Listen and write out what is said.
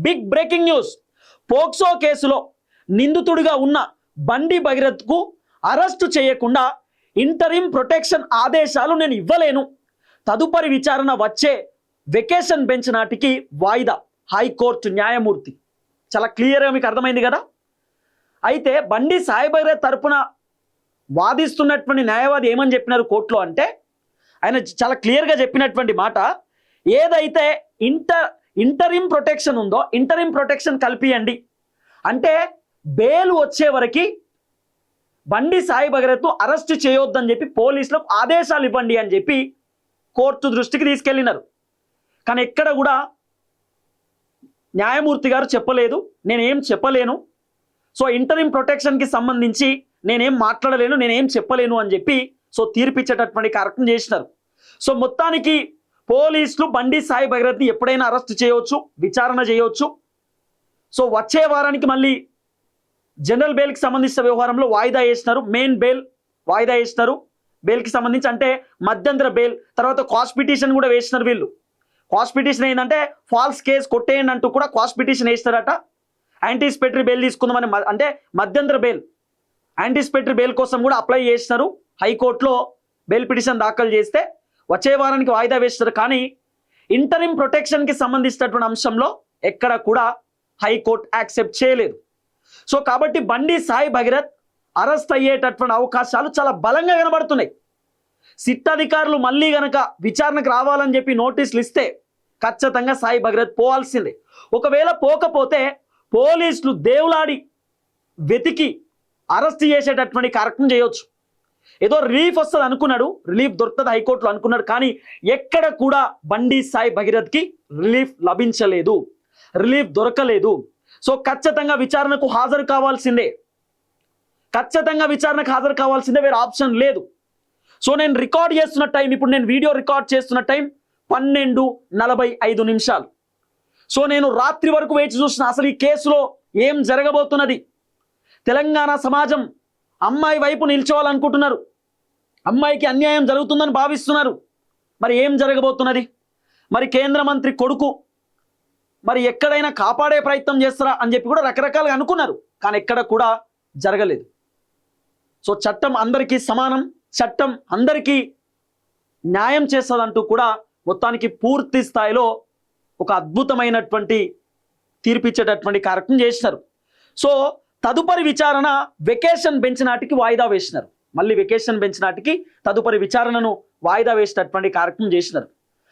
Big breaking news. POCSO కేసులో నిందితుడిగా ఉన్న బండి భగీరథ్కు అరెస్టు చేయకుండా ఇంటరిమ్ ప్రొటెక్షన్ ఆదేశాలు నేను ఇవ్వలేను. తదుపరి విచారణ వచ్చే వెకేషన్ బెంచ్ నాటికి వాయిదా. హైకోర్టు న్యాయమూర్తి. చాలా క్లియర్గా మీకు అర్థమైంది కదా. అయితే బండి సాయి భగీరథ్ తరపున వాదిస్తున్నటువంటి న్యాయవాది ఏమని చెప్పినారు కోర్టులో అంటే, ఆయన చాలా క్లియర్గా చెప్పినటువంటి మాట, ఏదైతే ఇంటరిమ్ ప్రొటెక్షన్ ఉందో ఇంటరిమ్ ప్రొటెక్షన్ కల్పియండి, అంటే బెయిల్ వచ్చే వరకు బండి సాయి భగీరథ్ అరెస్ట్ చేయొద్దని చెప్పి పోలీసులకు ఆదేశాలు ఇవ్వండి అని చెప్పి కోర్టు దృష్టికి తీసుకెళ్ళినారు. కానీ ఎక్కడ కూడా న్యాయమూర్తి గారు చెప్పలేదు, నేనేం చెప్పలేను, సో ఇంటరిమ్ ప్రొటెక్షన్కి సంబంధించి నేనేం మాట్లాడలేను, నేనేం చెప్పలేను అని చెప్పి సో తీర్పిచ్చేటటువంటి కార్యక్రమం చేసినారు. సో మొత్తానికి పోలీసులు బండి సాయి భగీరథ్ని ఎప్పుడైనా అరెస్ట్ చేయవచ్చు, విచారణ చేయవచ్చు. సో వచ్చే వారానికి మళ్ళీ జనరల్ బెయిల్కి సంబంధించిన వ్యవహారంలో వాయిదా వేసినారు. మెయిన్ బెయిల్ వాయిదా వేసినారు. బెయిల్కి సంబంధించి అంటే మధ్యంతర బెయిల్, తర్వాత క్వాష్ పిటిషన్ కూడా వేసినారు వీళ్ళు. క్వాష్ పిటిషన్ ఏంటంటే ఫాల్స్ కేసు కొట్టేయండి అంటూ కూడా క్వాష్ పిటిషన్ వేస్తారట. యాంటిసిపేటరీ బెయిల్ తీసుకుందామని, అంటే మధ్యంతర బెయిల్, యాంటిసిపేటరీ బెయిల్ కోసం కూడా అప్లై చేసినారు. హైకోర్టులో బెయిల్ పిటిషన్ దాఖలు చేస్తే వచ్చే వారానికి వాయిదా వేస్తారు. కానీ ఇంటరిమ్ ప్రొటెక్షన్కి సంబంధించినటువంటి అంశంలో ఎక్కడ కూడా హైకోర్టు యాక్సెప్ట్ చేయలేదు. సో కాబట్టి బండి సాయి భగీరథ్ అరెస్ట్ అయ్యేటటువంటి అవకాశాలు చాలా బలంగా కనబడుతున్నాయి. సిట్ అధికారులు మళ్ళీ గనక విచారణకు రావాలని చెప్పి నోటీసులు ఇస్తే ఖచ్చితంగా సాయి భగీరథ్ పోవాల్సిందే. ఒకవేళ పోకపోతే పోలీసులు దేవులాడి వెతికి అరెస్ట్ చేసేటటువంటి కార్యక్రమం చేయొచ్చు. ఏదో రిలీఫ్ వస్తుంది అనుకున్నాడు, రిలీఫ్ దొరుకుతుంది హైకోర్టులో అనుకున్నాడు, కానీ ఎక్కడ కూడా బండి సాయి భగీరథ్కి రిలీఫ్ లభించలేదు, రిలీఫ్ దొరకలేదు. సో ఖచ్చితంగా విచారణకు హాజరు కావాల్సిందే, ఖచ్చితంగా విచారణకు హాజరు కావాల్సిందే, వేరే ఆప్షన్ లేదు. సో నేను రికార్డ్ చేస్తున్న టైం, ఇప్పుడు నేను వీడియో రికార్డ్ చేస్తున్న టైం 12:45. సో నేను రాత్రి వరకు వేచి చూసిన అసలు ఈ కేసులో ఏం జరగబోతున్నది. తెలంగాణ సమాజం అమ్మాయి వైపు నిల్చోవాలనుకుంటున్నారు, అమ్మాయికి అన్యాయం జరుగుతుందని భావిస్తున్నారు. మరి ఏం జరగబోతున్నది? మరి కేంద్ర మంత్రి కొడుకు మరి ఎక్కడైనా కాపాడే ప్రయత్నం చేస్తారా అని చెప్పి కూడా రకరకాలుగా అనుకున్నారు, కానీ ఎక్కడ కూడా జరగలేదు. సో చట్టం అందరికీ సమానం, చట్టం అందరికీ న్యాయం చేస్తుందంటూ కూడా మొత్తానికి పూర్తి స్థాయిలో ఒక అద్భుతమైనటువంటి తీర్పిచ్చేటటువంటి కార్యక్రమం చేసినారు. సో తదుపరి విచారణ వెకేషన్ బెంచ్ నాటికి వాయిదా వేసినారు. మళ్ళీ వెకేషన్ బెంచ్ నాటికి తదుపరి విచారణను వాయిదా వేసేటటువంటి కార్యక్రమం చేసినారు.